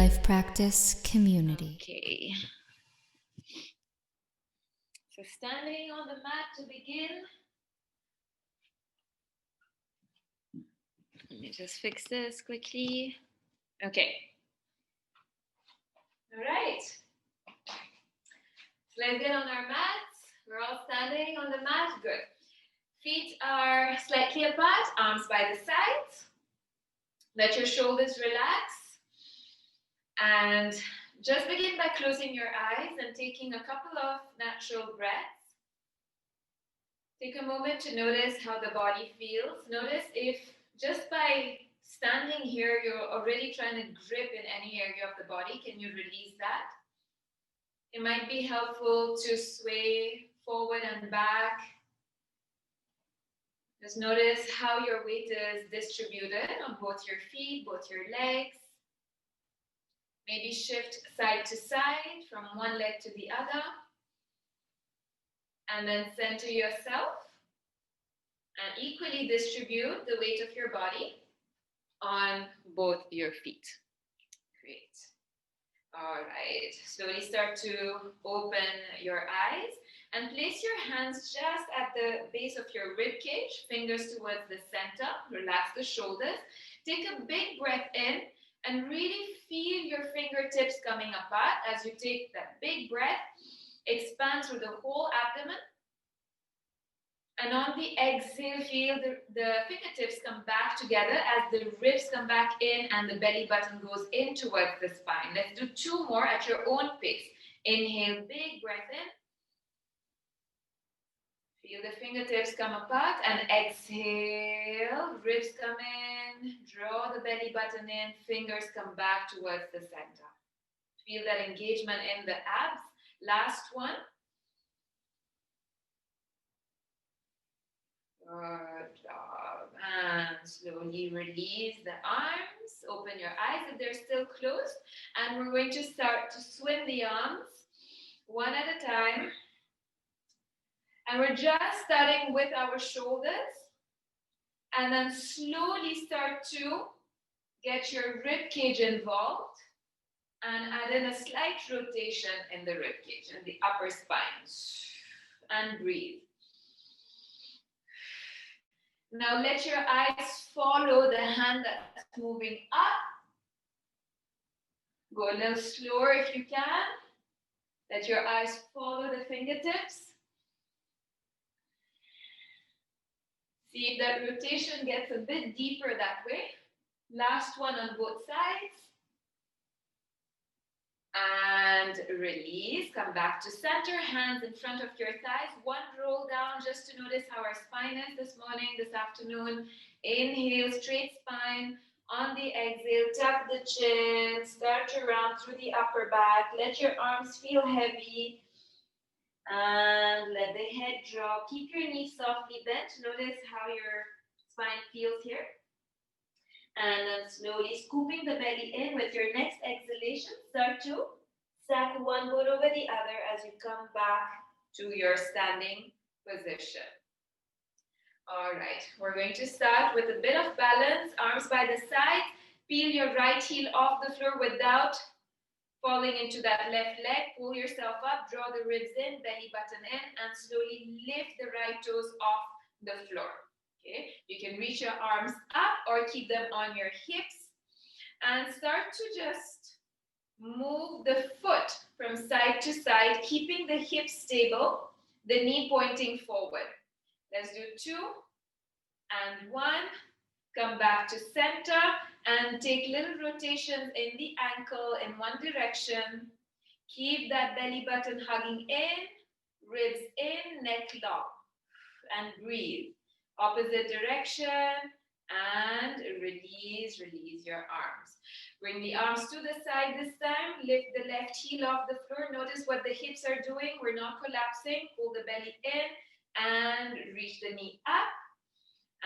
Life Practice community. Okay. So standing on the mat to begin. Let me just fix this quickly. Okay. All right. So let's get on our mats. We're all standing on the mat. Good. Feet are slightly apart, arms by the sides. Let your shoulders relax. And just begin by closing your eyes and taking a couple of natural breaths. Take a moment to notice how the body feels. Notice if just by standing here, you're already trying to grip in any area of the body. Can you release that? It might be helpful to sway forward and back. Just notice how your weight is distributed on both your feet, both your legs. Maybe shift side to side from one leg to the other. And then center yourself. And equally distribute the weight of your body on both your feet. Great. All right. Slowly start to open your eyes. And place your hands just at the base of your rib cage, fingers towards the center. Relax the shoulders. Take a big breath in and really feel your fingertips coming apart as you take that big breath. Expand through the whole abdomen. And on the exhale, feel the fingertips come back together as the ribs come back in and the belly button goes in towards the spine. Let's do 2 more at your own pace. Inhale, big breath in. Feel the fingertips come apart and exhale, ribs come in, draw the belly button in, fingers come back towards the center. Feel that engagement in the abs. Last one. Good job. And slowly release the arms. Open your eyes if they're still closed. And we're going to start to swim the arms one at a time. And we're just starting with our shoulders. And then slowly start to get your rib cage involved. And add in a slight rotation in the rib cage and the upper spine. And breathe. Now let your eyes follow the hand that's moving up. Go a little slower if you can. Let your eyes follow the fingertips. See if that rotation gets a bit deeper that way. Last one on both sides. And release. Come back to center. Hands in front of your thighs. One roll down just to notice how our spine is this morning, this afternoon. Inhale, straight spine. On the exhale, tuck the chin. Start to round through the upper back. Let your arms feel heavy. And let the head drop. Keep your knees softly bent. Notice how your spine feels here. And then slowly scooping the belly in with your next exhalation. Start to stack one foot over the other as you come back to your standing position. All right, we're going to start with a bit of balance. Arms by the side. Peel your right heel off the floor without falling into that left leg. Pull yourself up, draw the ribs in, belly button in, and slowly lift the right toes off the floor. Okay, you can reach your arms up or keep them on your hips and start to just move the foot from side to side, keeping the hips stable, the knee pointing forward. Let's do 2 and 1. Come back to center and take little rotations in the ankle in one direction. Keep that belly button hugging in, ribs in, neck long, and breathe. Opposite direction, and release your arms. Bring the arms to the side this time. Lift the left heel off the floor. Notice what the hips are doing. We're not collapsing. Pull the belly in and reach the knee up.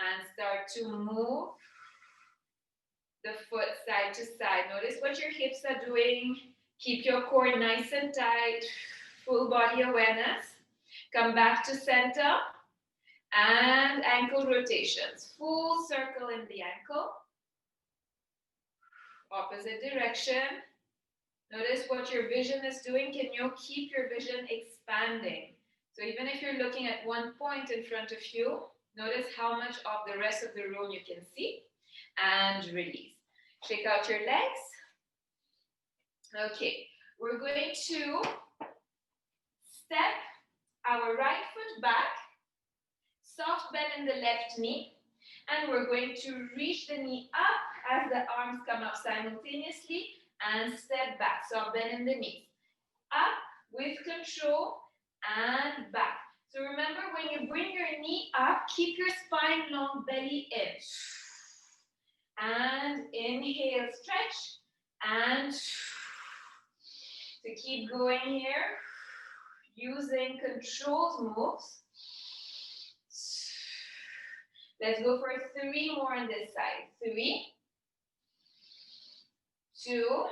And start to move the foot side to side. Notice what your hips are doing. Keep your core nice and tight. Full body awareness. Come back to center. And ankle rotations. Full circle in the ankle. Opposite direction. Notice what your vision is doing. Can you keep your vision expanding? So even if you're looking at one point in front of you, notice how much of the rest of the room you can see, and release. Shake out your legs. Okay, we're going to step our right foot back, soft bend in the left knee, and we're going to reach the knee up as the arms come up simultaneously and step back, soft bend in the knees. Up with control and back. So remember, when you bring your knee up, keep your spine long, belly in. And inhale, stretch, and to keep going here, using controlled moves. Let's go for 3 more on this side. 3, 2,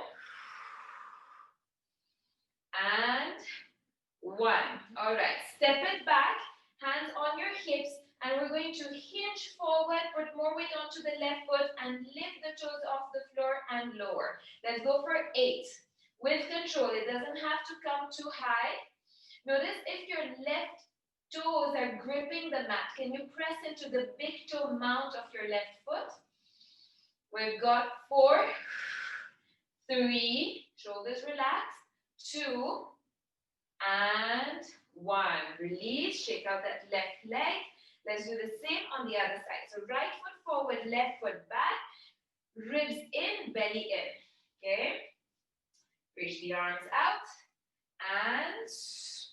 and 1. All right, step it back, hands on your hips, and we're going to hinge forward, put more weight onto the left foot, and lift the toes off the floor and lower. Let's go for 8. With control, it doesn't have to come too high. Notice if your left toes are gripping the mat. Can you press into the big toe mount of your left foot? We've got 4, 3, shoulders relaxed, 2, and 1. Release, shake out that left leg. Let's do the same on the other side. So right foot forward, left foot back, ribs in, belly in. Okay? Reach the arms out and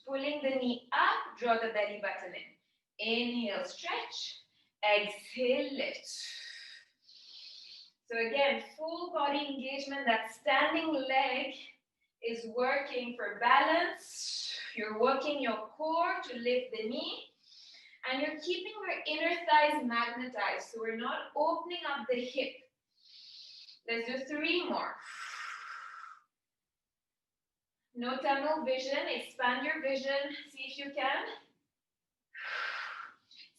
pulling the knee up, draw the belly button in. Inhale, stretch. Exhale, lift. So again, full body engagement. That standing leg is working for balance. You're working your core to lift the knee. And you're keeping your inner thighs magnetized. So we're not opening up the hip. Let's do 3 more. No tunnel vision. Expand your vision. See if you can.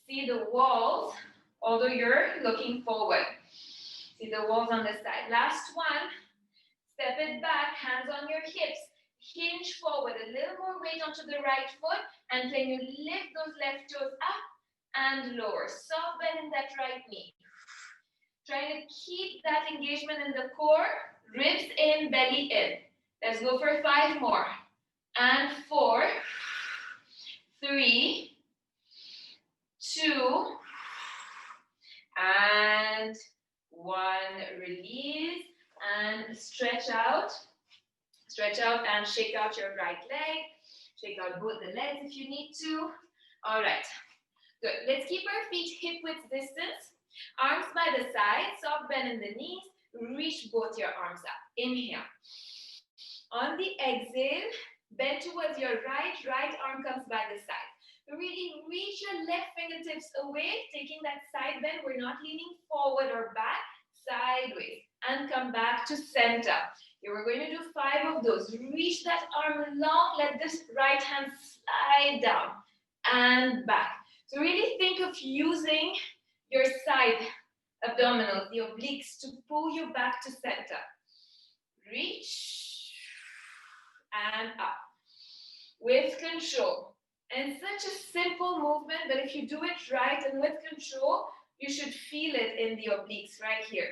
See the walls, although you're looking forward. See the walls on the side. Last one. Step it back. Hands on your hips. Hinge forward. A little more weight onto the right foot. And can you lift those left toes up and lower? Soft bend in that right knee. Trying to keep that engagement in the core. Ribs in, belly in. Let's go for 5 more. And 4, 3, 2, and 1. Release and stretch out. Stretch out and shake out your right leg. Shake out both the legs if you need to. All right. Good. Let's keep our feet hip width distance. Arms by the side. Soft bend in the knees. Reach both your arms up. Inhale. On the exhale, bend towards your right. Right arm comes by the side. Really reach your left fingertips away, taking that side bend. We're not leaning forward or back, sideways. And come back to center. We're going to do 5 of those. Reach that arm long. Let this right hand slide down and back. So really think of using your side abdominals, the obliques, to pull you back to center. Reach and up with control. And such a simple movement, but if you do it right and with control, you should feel it in the obliques right here.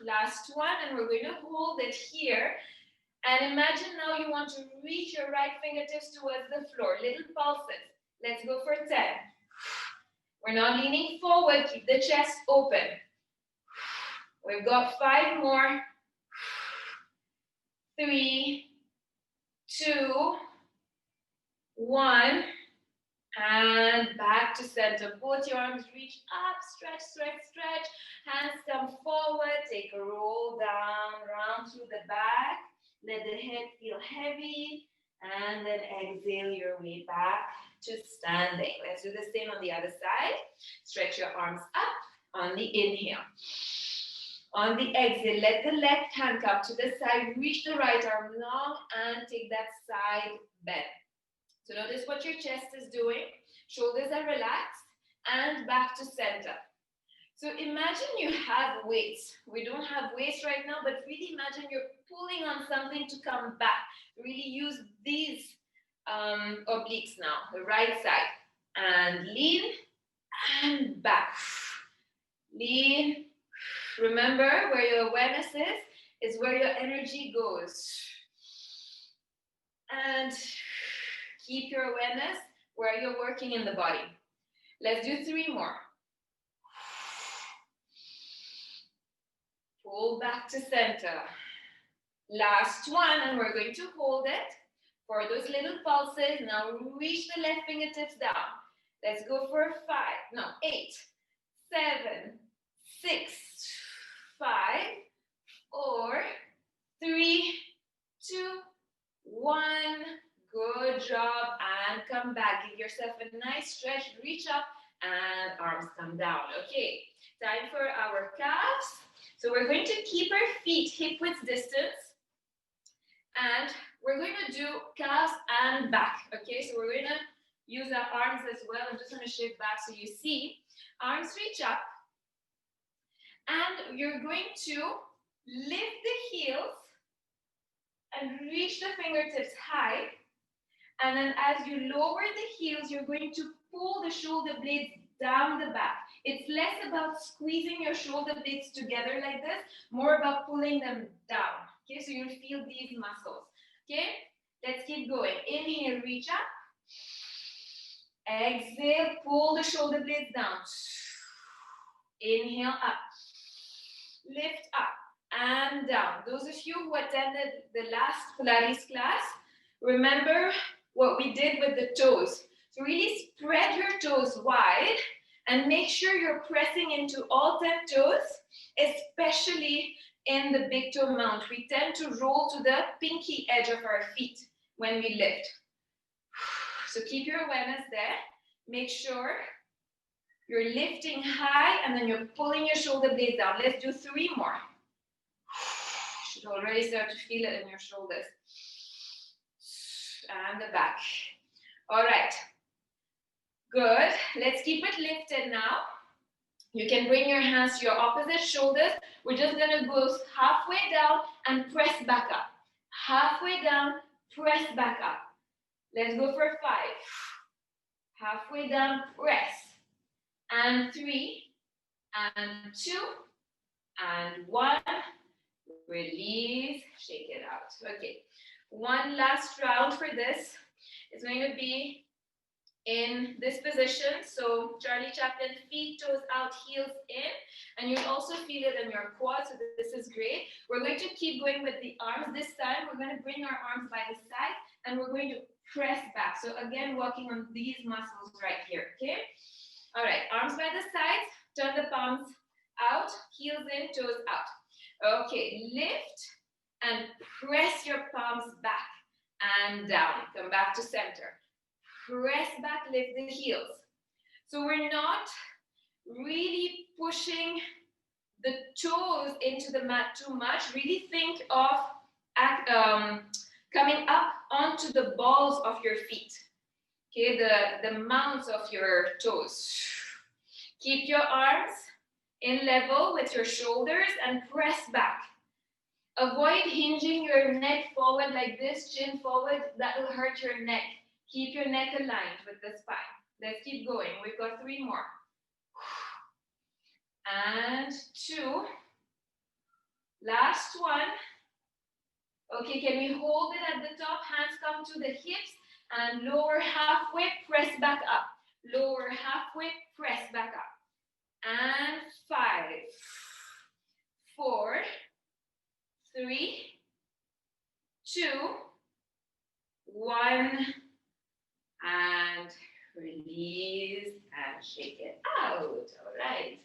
Last one, and we're going to hold it here. And imagine now you want to reach your right fingertips towards the floor. Little pulses. Let's go for 10. We're not leaning forward. Keep the chest open. We've got 5 more. 3, 2, 1, and back to center. Both your arms reach up, stretch, stretch, stretch. Hands come forward, take a roll down, round through the back. Let the head feel heavy, and then exhale your way back to standing. Let's do the same on the other side. Stretch your arms up on the inhale. On the exhale, let the left hand come to the side, reach the right arm long, and take that side bend. So notice what your chest is doing. Shoulders are relaxed, and back to center. So imagine you have weights. We don't have weights right now, but really imagine you're pulling on something to come back. Really use these obliques now, the right side. And lean and back. Lean. Remember, where your awareness is where your energy goes. And keep your awareness where you're working in the body. Let's do 3 more. Pull back to center. Last one, and we're going to hold it for those little pulses. Now reach the left fingertips down. Let's go for 8, 7, 6, 5, 4, 3, 2, 1. Good job. And come back. Give yourself a nice stretch. Reach up and arms come down. Okay, time for our calves. So we're going to keep our feet hip-width distance. And we're going to do calves and back. Okay, so we're going to use our arms as well. I'm just going to shift back so you see. Arms reach up. And you're going to lift the heels and reach the fingertips high. And then as you lower the heels, you're going to pull the shoulder blades down the back. It's less about squeezing your shoulder blades together like this, more about pulling them down. Okay, so you'll feel these muscles. Okay, let's keep going. Inhale, reach up. Exhale, pull the shoulder blades down. Inhale, up. Lift up and down. Those of you who attended the last Pilates class, remember what we did with the toes. So really spread your toes wide and make sure you're pressing into all 10 toes, especially in the big toe mount. We tend to roll to the pinky edge of our feet when we lift. So keep your awareness there. Make sure you're lifting high and then you're pulling your shoulder blades down. Let's do 3 more. You should already start to feel it in your shoulders. And the back. All right. Good. Let's keep it lifted now. You can bring your hands to your opposite shoulders. We're just going to go halfway down and press back up. Halfway down, press back up. Let's go for 5. Halfway down, press. And 3, and 2, and 1. Release, shake it out. Okay, one last round for this. It's going to be in this position. So Charlie Chaplin, feet, toes out, heels in. And you'll also feel it in your quads, so this is great. We're going to keep going with the arms. This time, we're going to bring our arms by the side, and we're going to press back. So again, working on these muscles right here, okay? All right, arms by the sides, turn the palms out, heels in, toes out. Okay, lift and press your palms back and down. Come back to center. Press back, lift the heels. So we're not really pushing the toes into the mat too much. Really think of coming up onto the balls of your feet. Okay, the mounts of your toes. Keep your arms in level with your shoulders and press back. Avoid hinging your neck forward like this, chin forward. That will hurt your neck. Keep your neck aligned with the spine. Let's keep going. We've got 3 more. And 2. Last one. Okay, can we hold it at the top? Hands come to the hips and lower halfway, press back up. Lower halfway, press back up. And 5, 4, 3, 2, 1, and release and shake it out. All right,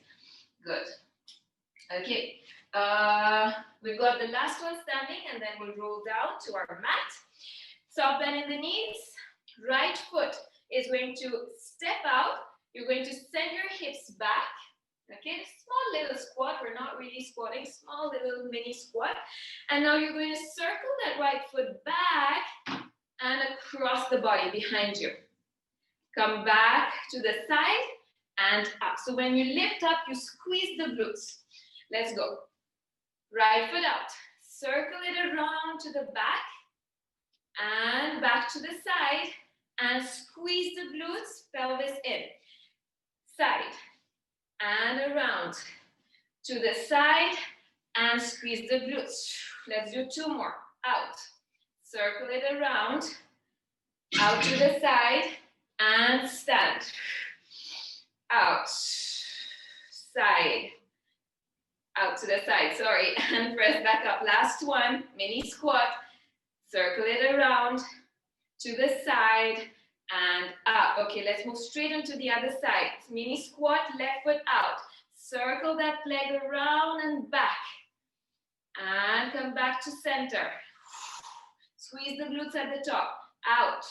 good. Okay, we've got the last one standing, and then we'll roll down to our mat. Soft bend in the knees. Right foot is going to step out. You're going to send your hips back. Okay, small little squat. We're not really squatting, small little mini squat. And now you're going to circle that right foot back and across the body behind you. Come back to the side and up. So when you lift up, you squeeze the glutes. Let's go. Right foot out. Circle it around to the back and back to the side and squeeze the glutes, pelvis in. Side and around to the side and squeeze the glutes. Let's do 2 more. Out. Circle it around, out to the side and stand. Out. Side. Out to the side, sorry, and press back up. Last one, mini squat. Circle it around to the side and up. Okay, let's move straight onto the other side. Mini squat, left foot out. Circle that leg around and back. And come back to center. Squeeze the glutes at the top. Out.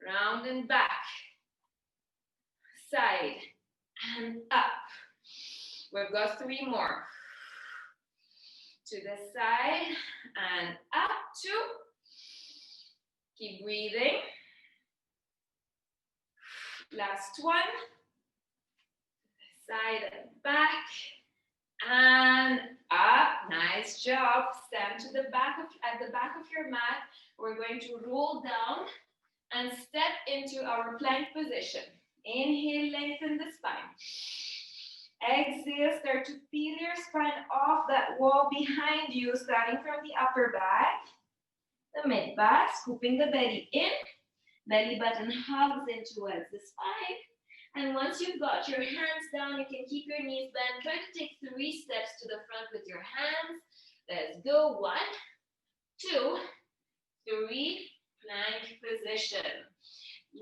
Round and back. Side and up. We've got 3 more. To the side and up. 2. Keep breathing. Last one. Side and back. And up. Nice job. Stand to the back at the back of your mat. We're going to roll down and step into our plank position. Inhale, lengthen the spine. Exhale, start to peel your spine off that wall behind you, starting from the upper back, the mid back, scooping the belly in. Belly button hugs in towards the spine. And once you've got your hands down, you can keep your knees bent. Try to take 3 steps to the front with your hands. Let's go. 1, 2, 3, plank position.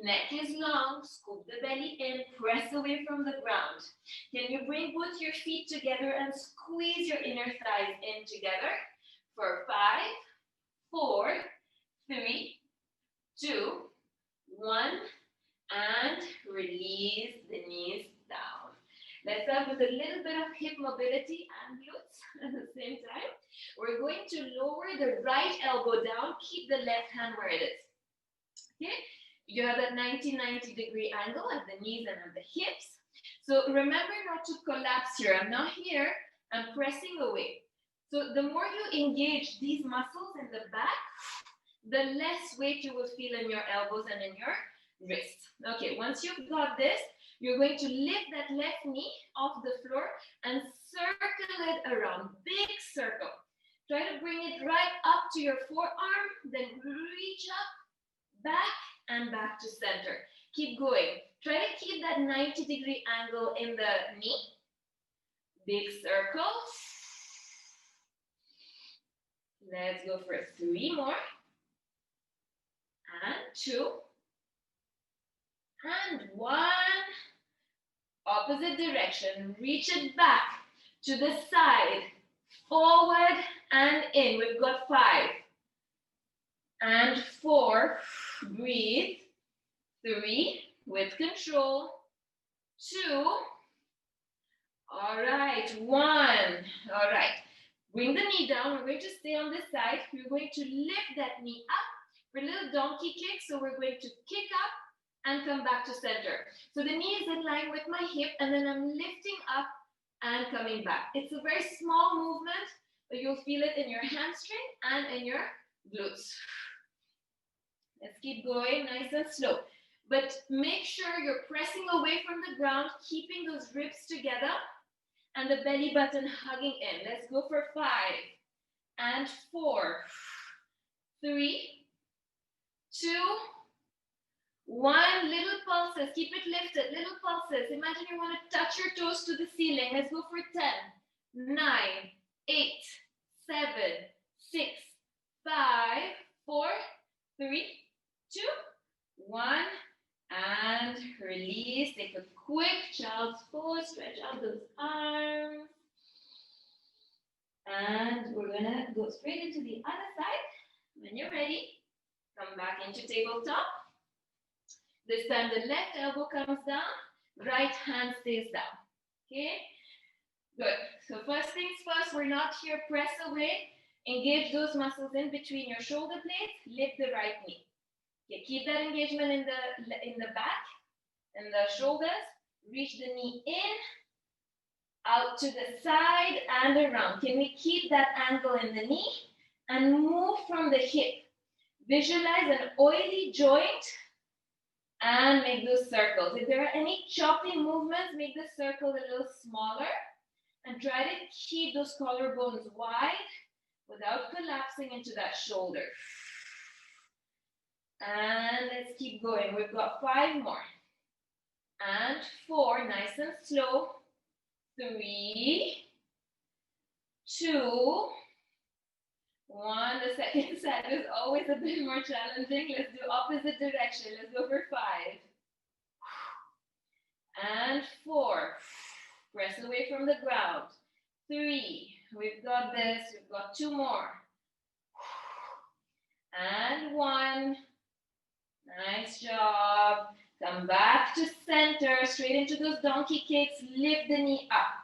Neck is long, scoop the belly in, press away from the ground. Can you bring both your feet together and squeeze your inner thighs in together? For 5, 4, 3, 2, 1, and release the knees down. Let's start with a little bit of hip mobility and glutes at the same time. We're going to lower the right elbow down, keep the left hand where it is. Okay? You have that 90-90 degree angle at the knees and at the hips. So remember not to collapse here. I'm not here, I'm pressing away. So the more you engage these muscles in the back, the less weight you will feel in your elbows and in your wrists. Okay, once you've got this, you're going to lift that left knee off the floor and circle it around. Big circle. Try to bring it right up to your forearm, then reach up, back, and back to center. Keep going. Try to keep that 90-degree angle in the knee. Big circle. Let's go for 3 more. And 2. And 1. Opposite direction. Reach it back to the side. Forward and in. We've got 5. And 4. Breathe. 3. With control. 2. All right. 1. All right. Bring the knee down. We're going to stay on this side. We're going to lift that knee up for a little donkey kick. So we're going to kick up and come back to center. So the knee is in line with my hip, and then I'm lifting up and coming back. It's a very small movement, but you'll feel it in your hamstring and in your glutes. Let's keep going nice and slow. But make sure you're pressing away from the ground, keeping those ribs together and the belly button hugging in. Let's go for 5 and 4, 3, 2, 1. Little pulses. Keep it lifted. Little pulses. Imagine you want to touch your toes to the ceiling. Let's go for 10, 9, 8, 7, 6, 5, 4, 3, 2, 1, and release. Take a quick child's pose. Stretch out those arms. And we're gonna go straight into the other side. When you're ready, come back into tabletop. This time the left elbow comes down, right hand stays down. Okay? Good. So first things first, we're not here, press away. Engage those muscles in between your shoulder blades. Lift the right knee. Okay, keep that engagement in the back and the shoulders. Reach the knee in, out to the side and around. Can we keep that angle in the knee? and move from the hip. Visualize an oily joint and make those circles. If there are any choppy movements, make the circle a little smaller and try to keep those collarbones wide without collapsing into that shoulder. And let's keep going. We've got 5 more. And 4, nice and slow. 3, 2, 1. The second side is always a bit more challenging. Let's do opposite direction. Let's go for 5. And 4. Press away from the ground. 3. We've got this. We've got 2 more. And 1. Nice job. Come back to center. Straight into those donkey kicks. Lift the knee up.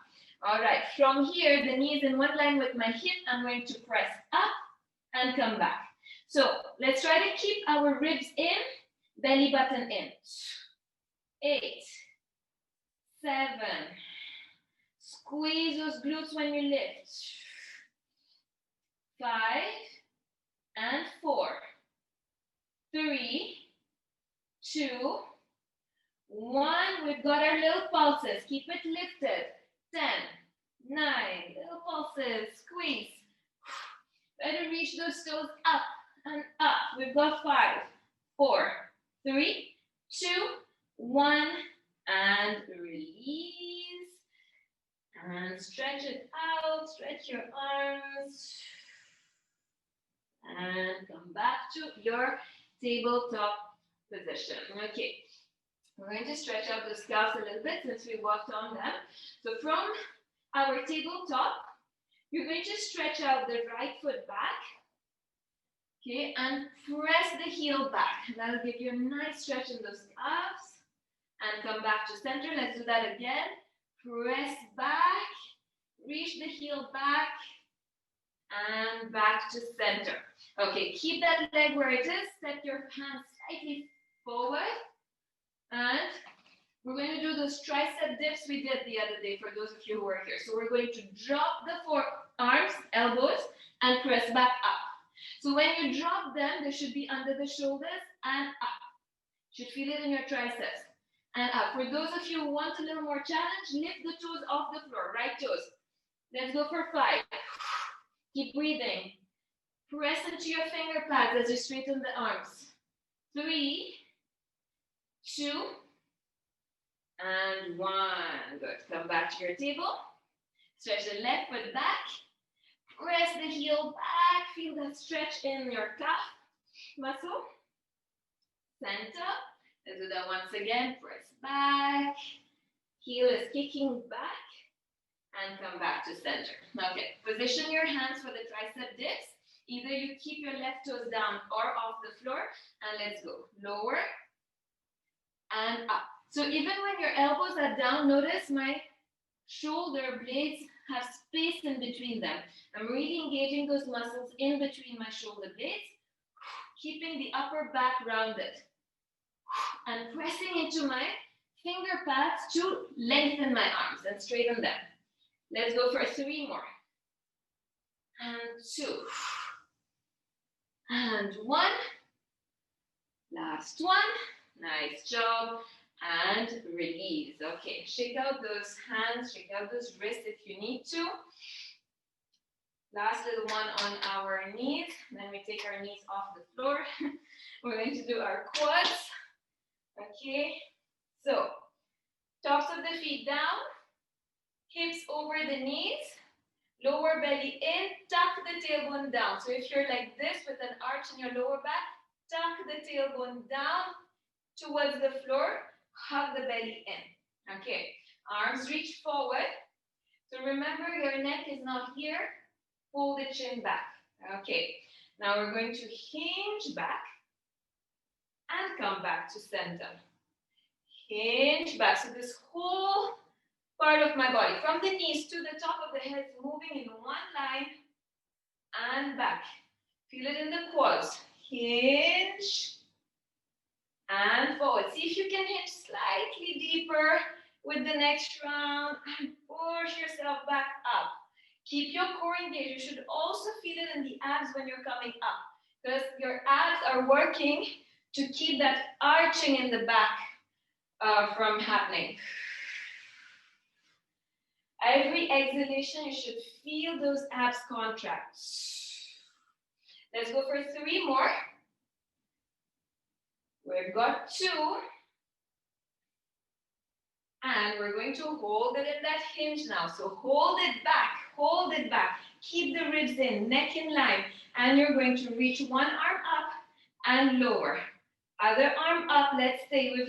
All right. From here, the knee is in one line with my hip. I'm going to press up and come back. So let's try to keep our ribs in, belly button in. 8, 7. Squeeze those glutes when you lift. 5 and 4. 3, 2, 1. We've got our little pulses. Keep it lifted. 10, 9. Little pulses. Squeeze. Try to reach those toes up and up. We've got 5, 4, 3, 2, 1. And release. And stretch it out. Stretch your arms. And come back to your tabletop position. Okay. We're going to stretch out the calves a little bit since we worked on them. So from our tabletop, you're going to stretch out the right foot back. Okay, and press the heel back. That'll give you a nice stretch in those calves. And come back to center. Let's do that again. Press back. Reach the heel back. And back to center. Okay, keep that leg where it is. Step your hands slightly forward. And we're going to do those tricep dips we did the other day for those of you who were here. So we're going to drop the forearms, elbows, and press back up. So when you drop them, they should be under the shoulders and up. You should feel it in your triceps. And up. For those of you who want a little more challenge, lift the toes off the floor, right toes. Let's go for 5. Keep breathing. Press into your finger pads as you straighten the arms. 3, 2, and 1. Good. Come back to your table. Stretch the left foot back. Press the heel back. Feel that stretch in your calf muscle. Center. Let's do that once again. Press back. Heel is kicking back. And come back to center. Okay. Position your hands for the tricep dips. Either you keep your left toes down or off the floor. And let's go. Lower and up. So even when your elbows are down, notice my shoulder blades have space in between them. I'm really engaging those muscles in between my shoulder blades, keeping the upper back rounded. And pressing into my finger pads to lengthen my arms and straighten them. Let's go for 3 more. And 2. And 1. Last one. Nice job. And release. Okay, shake out those hands, shake out those wrists if you need to. Last little one on our knees. Then we take our knees off the floor. We're going to do our quads. Okay, so tops of the feet down, hips over the knees, lower belly in, tuck the tailbone down. So if you're like this with an arch in your lower back, tuck the tailbone down towards the floor, hug the belly in. Okay, arms reach forward. So remember your neck is not here, pull the chin back. Okay, now we're going to hinge back and come back to center. Hinge back. So this whole part of my body, from the knees to the top of the head, is moving in one line and back. Feel it in the quads. Hinge and forward. See if you can hinge slightly deeper with the next round and push yourself back up. Keep your core engaged. You should also feel it in the abs when you're coming up, because your abs are working to keep that arching in the back from happening. Every exhalation, you should feel those abs contract. Let's go for 3 more. We've got 2. And we're going to hold it in that hinge now. So hold it back, hold it back. Keep the ribs in, neck in line. And you're going to reach one arm up and lower. Other arm up, let's stay with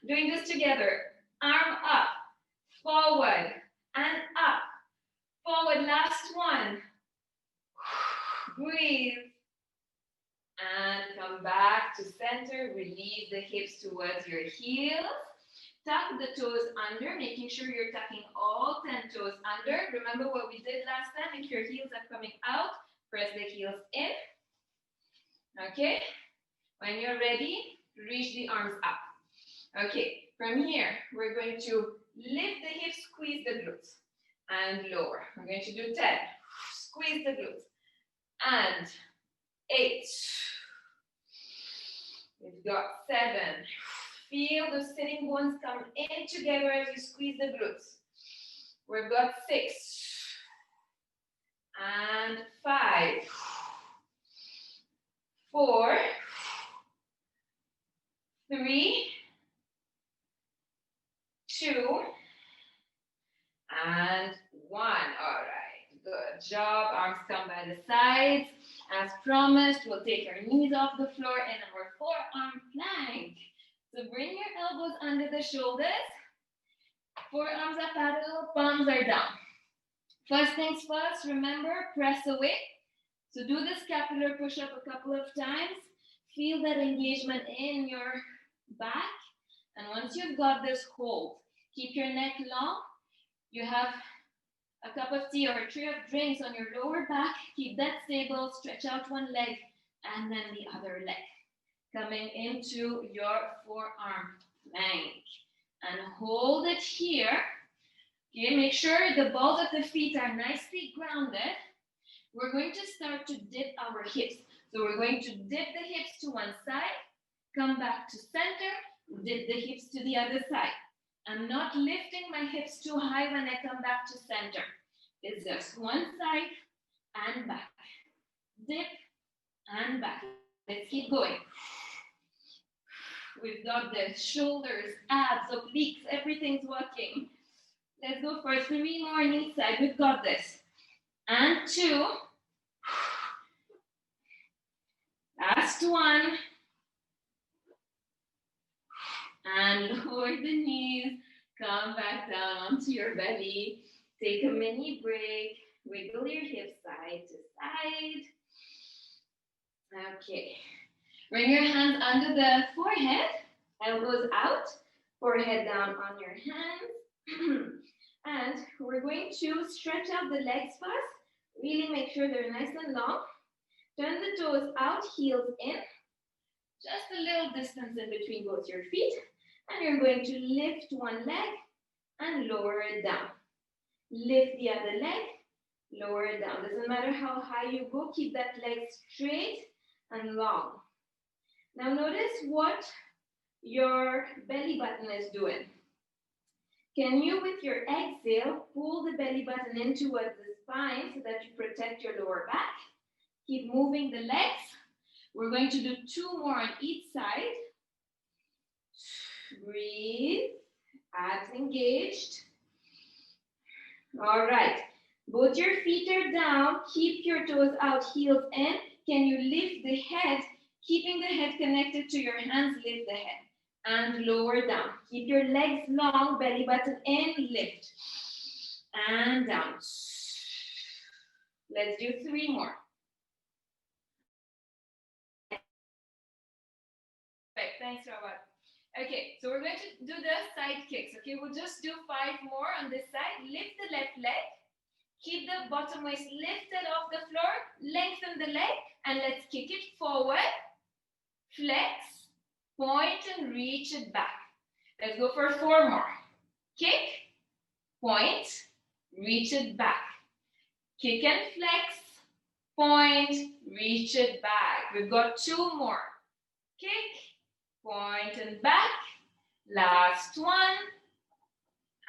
doing this together. Arm up, forward, and up. Forward, last one. Breathe. And come back to center. Release the hips towards your heels. Tuck the toes under, making sure you're tucking all 10 toes under. Remember what we did last time? If your heels are coming out, press the heels in. Okay? When you're ready, reach the arms up. Okay, from here, we're going to lift the hips, squeeze the glutes, and lower. We're going to do 10. Squeeze the glutes. And 8. We've got 7. Feel the sitting bones come in together as you squeeze the glutes. We've got 6. And 5. 4. 3. 2. And 1. All right, good job. Arms come by the sides. As promised, we'll take our knees off the floor in our forearm plank. So bring your elbows under the shoulders. Forearms are parallel, palms are down. First things first, remember, press away. So do the scapular push-up a couple of times. Feel that engagement in your back. And once you've got this, hold. Keep your neck long. You have a cup of tea or a tray of drinks on your lower back. Keep that stable. Stretch out one leg and then the other leg. Coming into your forearm plank. And hold it here. Okay, make sure the balls of the feet are nicely grounded. We're going to start to dip our hips. So we're going to dip the hips to one side, come back to center, dip the hips to the other side. I'm not lifting my hips too high when I come back to center. It's just one side and back. Dip and back. Let's keep going. We've got the shoulders, abs, obliques, everything's working. Let's go for 3 more on each side. We've got this. And 2. Last one. And lower the knees. Come back down onto your belly. Take a mini break. Wiggle your hips side to side. Okay. Bring your hands under the forehead. Elbows out. Forehead down on your hands. And we're going to stretch out the legs first. Really make sure they're nice and long. Turn the toes out, heels in. Just a little distance in between both your feet. And you're going to lift one leg and lower it down. Lift the other leg, lower it down. Doesn't matter how high you go, keep that leg straight and long. Now notice what your belly button is doing. Can you, with your exhale, pull the belly button in towards the spine so that you protect your lower back? Keep moving the legs. We're going to do 2 more on each side. Breathe. Abs engaged. All right. Both your feet are down. Keep your toes out, heels in. Can you lift the head? Keeping the head connected to your hands, lift the head. And lower down. Keep your legs long, belly button in, lift. And down. Let's do 3 more. Perfect. Thanks, Robert. Okay, so we're going to do the side kicks. Okay, we'll just do 5 more on this side. Lift the left leg. Keep the bottom waist lifted off the floor. Lengthen the leg. And let's kick it forward. Flex. Point and reach it back. Let's go for 4 more. Kick, point, reach it back. Kick and flex, point, reach it back. We've got 2 more. Kick, point and back. Last one,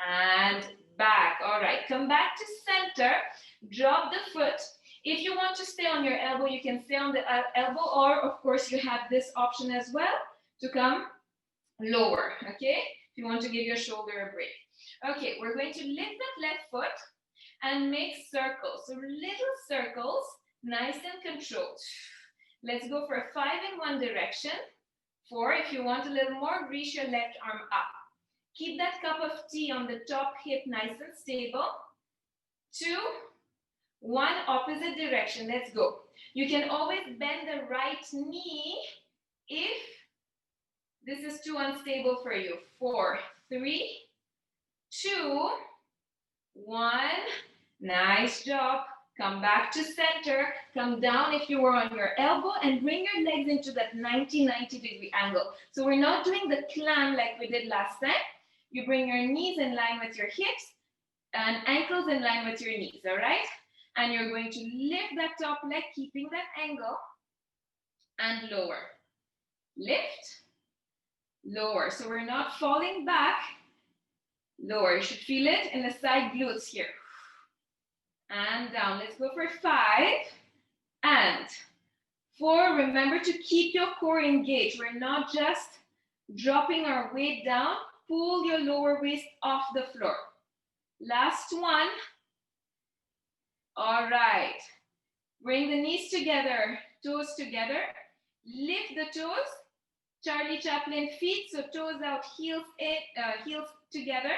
and back. All right, come back to center. Drop the foot. If you want to stay on your elbow, you can stay on the elbow, or of course you have this option as well to come lower, okay? If you want to give your shoulder a break. Okay, we're going to lift that left foot and make circles. So little circles, nice and controlled. Let's go for 5 in one direction. 4, if you want a little more, reach your left arm up. Keep that cup of tea on the top hip nice and stable. 2, 1, opposite direction. Let's go. You can always bend the right knee if this is too unstable for you. 4, 3, 2, 1. Nice job. Come back to center. Come down if you were on your elbow and bring your legs into that 90 degree angle. So we're not doing the climb like we did last time. You bring your knees in line with your hips and ankles in line with your knees, all right? And you're going to lift that top leg, keeping that angle, and lower. Lift, lower. So we're not falling back. Lower. You should feel it in the side glutes here. And down. Let's go for 5 and 4. Remember to keep your core engaged. We're not just dropping our weight down. Pull your lower waist off the floor. Last one. All right. Bring the knees together, toes together. Lift the toes. Charlie Chaplin feet, so toes out, heels in, heels together.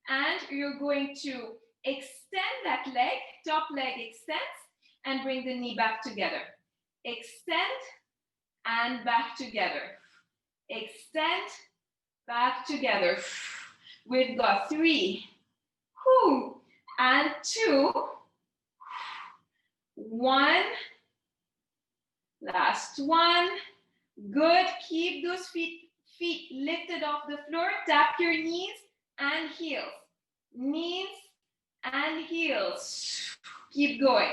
And you're going to extend that leg, top leg extends, and bring the knee back together. Extend and back together. Extend, back together. We've got 3, and 2, 1. Last one. Good. Keep those feet lifted off the floor. Tap your knees and heels. Knees and heels. Keep going.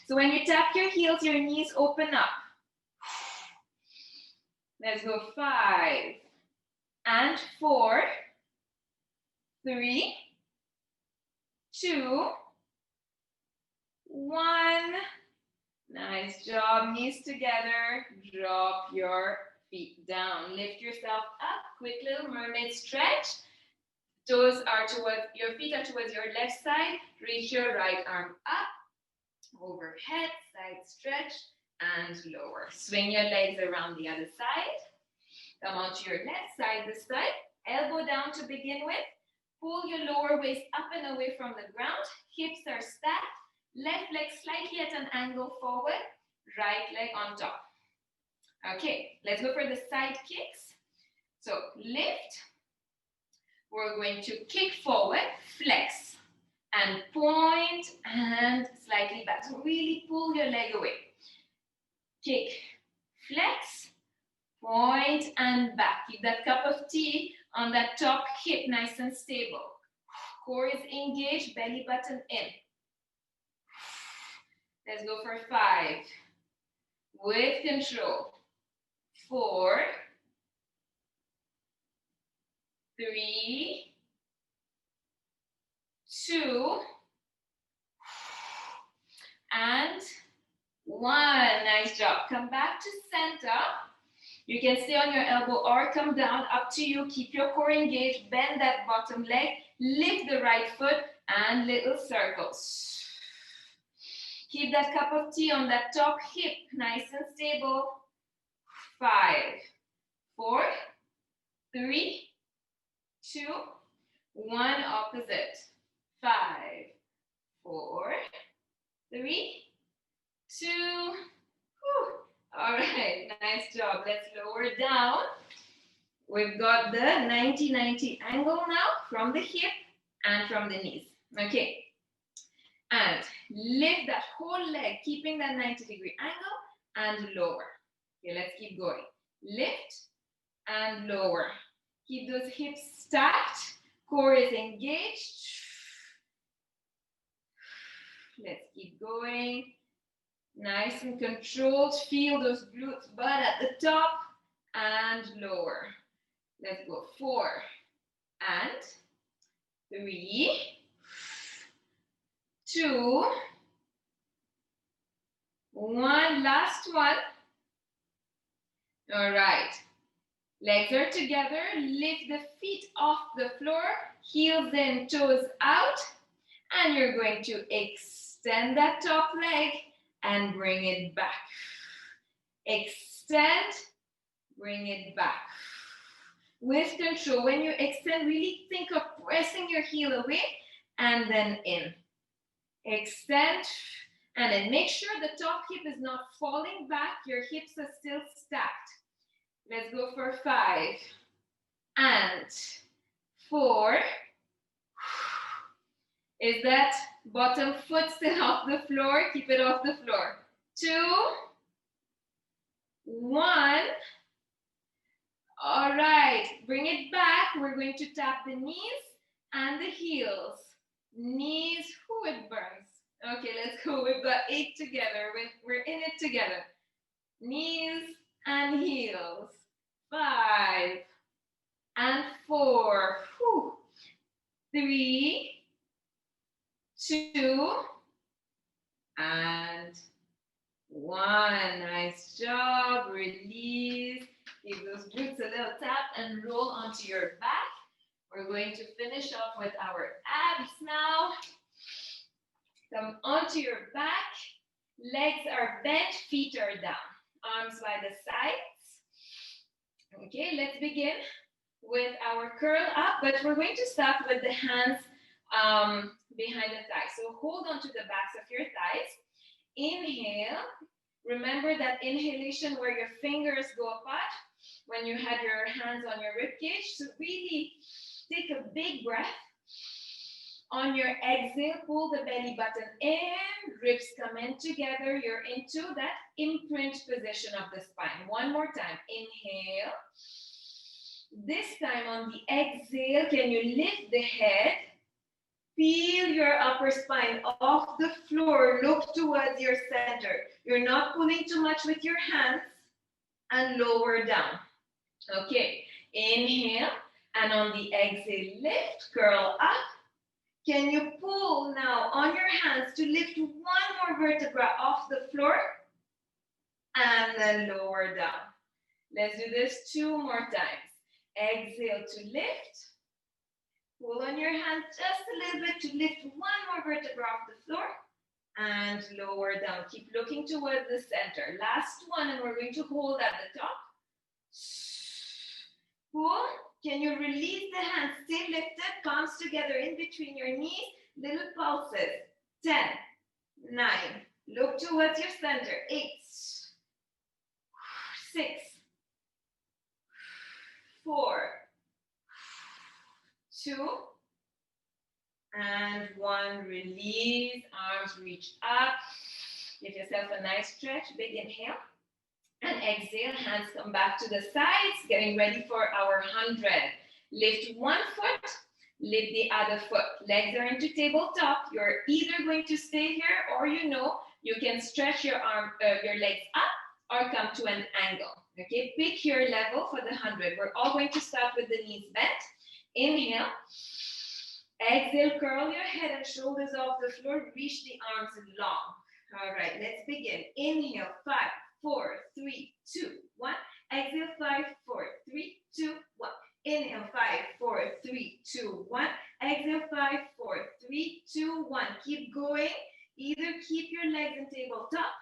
So when you tap your heels, your knees open up. Let's go 5 and 4, 3, 2, 1. Nice job. Knees together. Drop your feet down. Lift yourself up. Quick little mermaid stretch. Toes are towards, your feet are towards your left side. Reach your right arm up. Overhead, side stretch, and lower. Swing your legs around the other side. Come onto your left side this time. Elbow down to begin with. Pull your lower waist up and away from the ground. Hips are stacked. Left leg slightly at an angle forward. Right leg on top. Okay, let's go for the side kicks. So lift. We're going to kick forward, flex, and point, and slightly back. So really pull your leg away. Kick, flex, point, and back. Keep that cup of tea on that top hip nice and stable. Core is engaged, belly button in. Let's go for 5. With control. 4, 3, 2, and 1. Nice job. Come back to center. You can stay on your elbow or come down, up to you. Keep your core engaged. Bend that bottom leg. Lift the right foot and little circles. Keep that cup of tea on that top hip, nice and stable. 5, 4, 3, 2, 1, opposite. 5, 4, 3, 2. All right, nice job. Let's lower down. We've got the 90-90 angle now from the hip and from the knees. Okay. And lift that whole leg, keeping that 90-degree angle, and lower. Okay, let's keep going. Lift and lower. Keep those hips stacked. Core is engaged. Let's keep going. Nice and controlled. Feel those glutes, but at the top and lower. Let's go. 4 and 3, 2, 1. Last one. All right. Legs are together. Lift the feet off the floor. Heels in, toes out. And you're going to extend that top leg and bring it back. Extend, bring it back. With control, when you extend, really think of pressing your heel away and then in. Extend, and then make sure the top hip is not falling back. Your hips are still stacked. Let's go for 5 and 4. Is that bottom foot still off the floor? Keep it off the floor. 2, 1. All right, bring it back. We're going to tap the knees and the heels. Knees, it burns. Okay, let's go. We've got 8 together. We're in it together. Knees and heels. 5 and 4. 3, 2, and 1. Nice job. Release. Give those glutes a little tap and roll onto your back. We're going to finish off with our abs now. Come onto your back. Legs are bent, feet are down. Arms by the sides. Okay, let's begin with our curl up, but we're going to start with the hands behind the thighs. So hold on to the backs of your thighs. Inhale. Remember that inhalation where your fingers go apart when you had your hands on your rib cage. So really take a big breath. On your exhale, pull the belly button in, ribs come in together. You're into that imprint position of the spine. One more time. Inhale. This time on the exhale, can you lift the head? Feel your upper spine off the floor. Look towards your center. You're not pulling too much with your hands. And lower down. Okay. Inhale. And on the exhale, lift, curl up. Can you pull now on your hands to lift one more vertebra off the floor? And then lower down. Let's do this 2 more times. Exhale to lift. Pull on your hands just a little bit to lift one more vertebra off the floor. And lower down. Keep looking towards the center. Last one, and we're going to hold at the top. Pull. Can you release the hands? Stay lifted. Palms together in between your knees. Little pulses. 10, 9. Look towards your center. 8, 6, 4, 2, and 1. Release. Arms reach up. Give yourself a nice stretch. Big inhale. And exhale, hands come back to the sides, getting ready for our 100. Lift one foot, lift the other foot. Legs are into tabletop. You're either going to stay here or you can stretch your legs up or come to an angle. Okay, pick your level for the 100. We're all going to start with the knees bent. Inhale. Exhale, curl your head and shoulders off the floor. Reach the arms long. All right, let's begin. Inhale, 5, 4, 3, 2, 1. Exhale, 5, 4, 3, 2, 1. Inhale, 5, 4, 3, 2, 1. Exhale, 5, 4, 3, 2, 1. Keep going. Either keep your legs in tabletop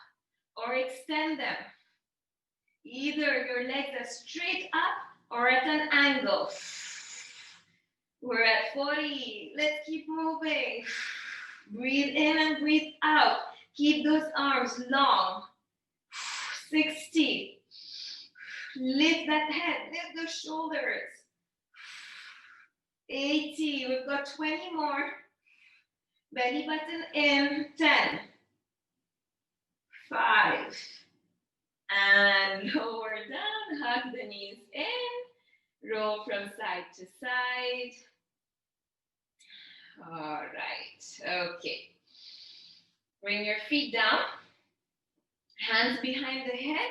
or extend them. Either your legs are straight up or at an angle. We're at 40. Let's keep moving. Breathe in and breathe out. Keep those arms long. 60. Lift that head. Lift those shoulders. 80. We've got 20 more. Belly button in. 10. 5. And lower down. Hug the knees in. Roll from side to side. All right. Okay. Bring your feet down, hands behind the head.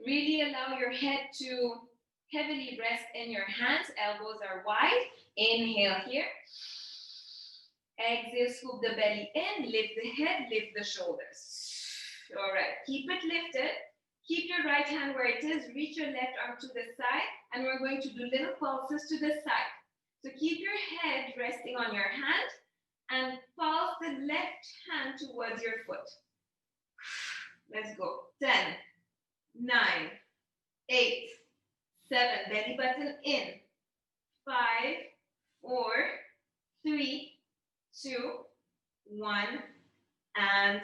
Really allow your head to heavily rest in your hands. Elbows are wide. Inhale here. Exhale, scoop the belly in, lift the head, lift the shoulders. All right, keep it lifted. Keep your right hand where it is. Reach your left arm to the side, and we're going to do little pulses to the side. So keep your head resting on your hand and pulse the left hand towards your foot. Let's go. 10, 9, 8, 7, belly button in. 5, 4, 3, 2, 1, and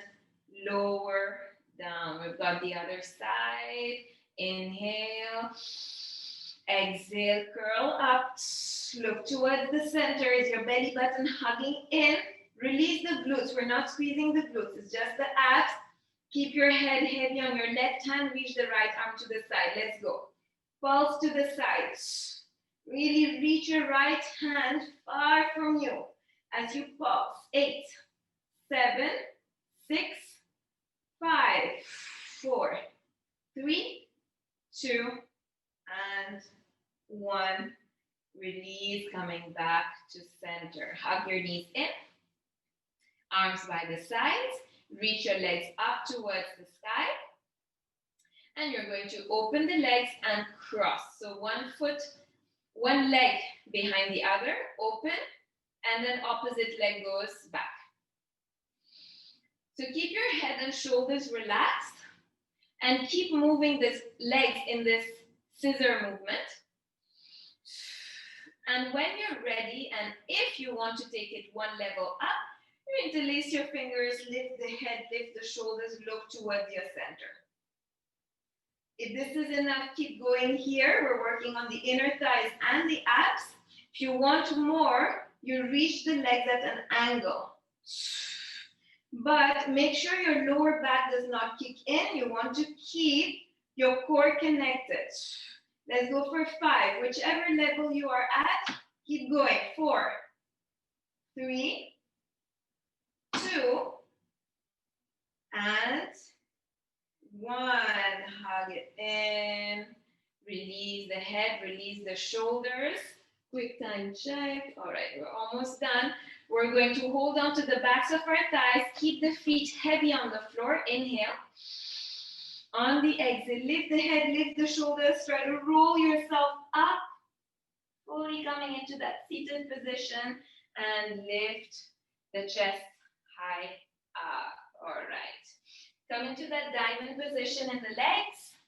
lower down. We've got the other side. Inhale. Exhale, curl up. Look towards the center. Is your belly button hugging in? Release the glutes. We're not squeezing the glutes. It's just the abs. Keep your head heavy on your left hand. Reach the right arm to the side. Let's go. Pulse to the side. Really reach your right hand far from you as you pulse. 8, 7, 6, 5, 4, 3, 2, and 1. Release, coming back to center. Hug your knees in, arms by the sides. Reach your legs up towards the sky. And you're going to open the legs and cross. So one leg behind the other, open, and then opposite leg goes back. So keep your head and shoulders relaxed and keep moving the legs in this scissor movement. And when you're ready, and if you want to take it one level up, you interlace your fingers, lift the head, lift the shoulders, look towards your center. If this is enough, keep going here. We're working on the inner thighs and the abs. If you want more, you reach the legs at an angle. But make sure your lower back does not kick in. You want to keep your core connected. Let's go for 5. Whichever level you are at, keep going. 4, 3, 2, and 1. Hug it in. Release the head, release the shoulders. Quick time check. All right, we're almost done. We're going to hold on to the backs of our thighs. Keep the feet heavy on the floor. Inhale. On the exhale, lift the head, lift the shoulders. Try to roll yourself up. Fully coming into that seated position. And lift the chest high up. All right. Come into that diamond position in the legs.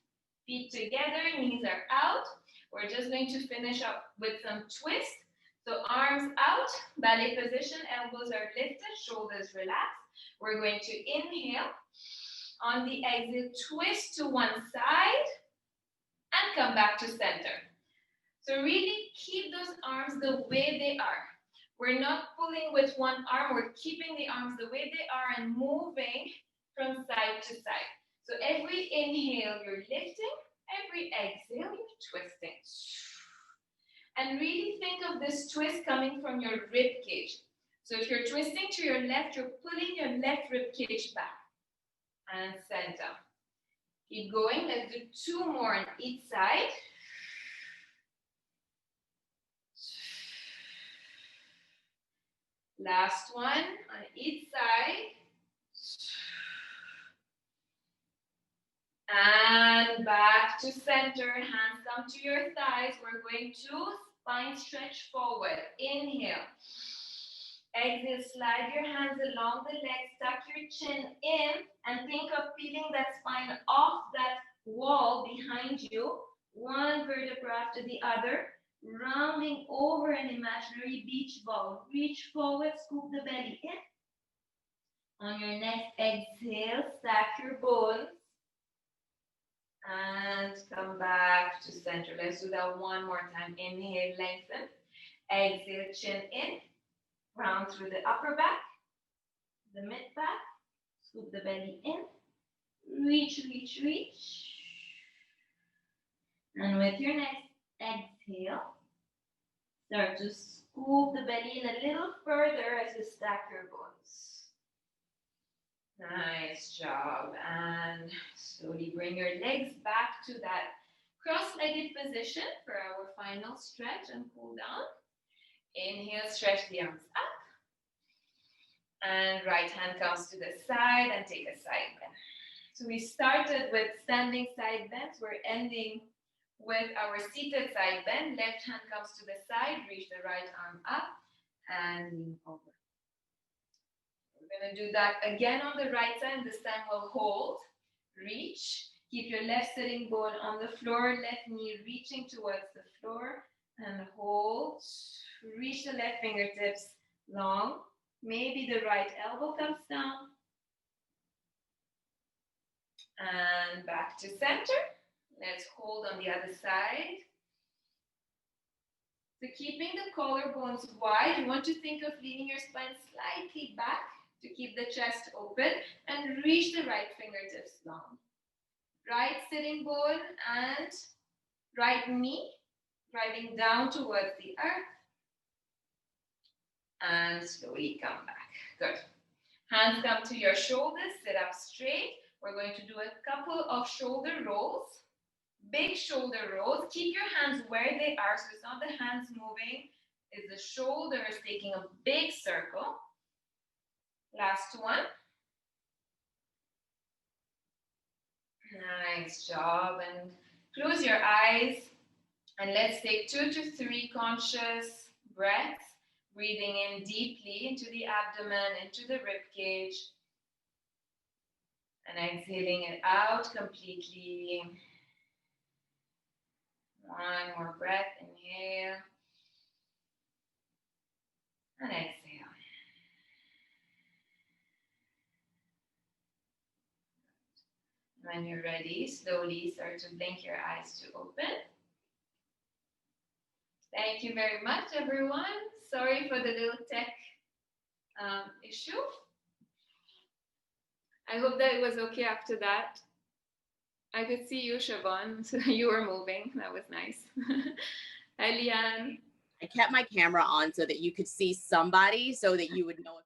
Feet together, knees are out. We're just going to finish up with some twists. So arms out, ballet position, elbows are lifted, shoulders relaxed. We're going to inhale. On the exhale, twist to one side and come back to center. So really keep those arms the way they are. We're not pulling with one arm, we're keeping the arms the way they are and moving from side to side. So every inhale, you're lifting. Every exhale, you're twisting. And really think of this twist coming from your rib cage. So if you're twisting to your left, you're pulling your left rib cage back. And center. Keep going. Let's do 2 more on each side. Last one on each side. And back to center. Hands come to your thighs. We're going to spine stretch forward. Inhale. Exhale, slide your hands along the legs, tuck your chin in, and think of peeling that spine off that wall behind you, one vertebra after the other, rounding over an imaginary beach ball. Reach forward, scoop the belly in. On your next exhale, stack your bones, and come back to center. Let's do that one more time. Inhale, lengthen. Exhale, chin in. Round through the upper back, the mid back, scoop the belly in, reach, reach, reach. And with your next exhale, start to scoop the belly in a little further as you stack your bones. Nice job. And slowly bring your legs back to that cross-legged position for our final stretch and cool down. Inhale, stretch the arms up. And right hand comes to the side and take a side bend. So we started with standing side bends. We're ending with our seated side bend. Left hand comes to the side, reach the right arm up and lean over. We're going to do that again on the right side. This time we'll hold, reach, keep your left sitting bone on the floor, left knee reaching towards the floor, and hold, reach the left fingertips long. Maybe the right elbow comes down. And back to center. Let's hold on the other side. So keeping the collarbones wide, you want to think of leaning your spine slightly back to keep the chest open and reach the right fingertips long. Right sitting bone and right knee driving down towards the earth. And slowly come back. Good. Hands come to your shoulders, sit up straight. We're going to do a couple of shoulder rolls. Big shoulder rolls. Keep your hands where they are, so it's not the hands moving, it's the shoulders taking a big circle. Last one. Nice job. And close your eyes. And let's take 2 to 3 conscious breaths. Breathing in deeply into the abdomen, into the rib cage. And exhaling it out completely. One more breath. Inhale. And exhale. When you're ready, slowly start to blink your eyes to open. Thank you very much, everyone. Sorry for the little tech issue. I hope that it was okay after that. I could see you, Siobhan, so you were moving. That was nice. Hi, Leanne. I kept my camera on so that you could see somebody so that you would know if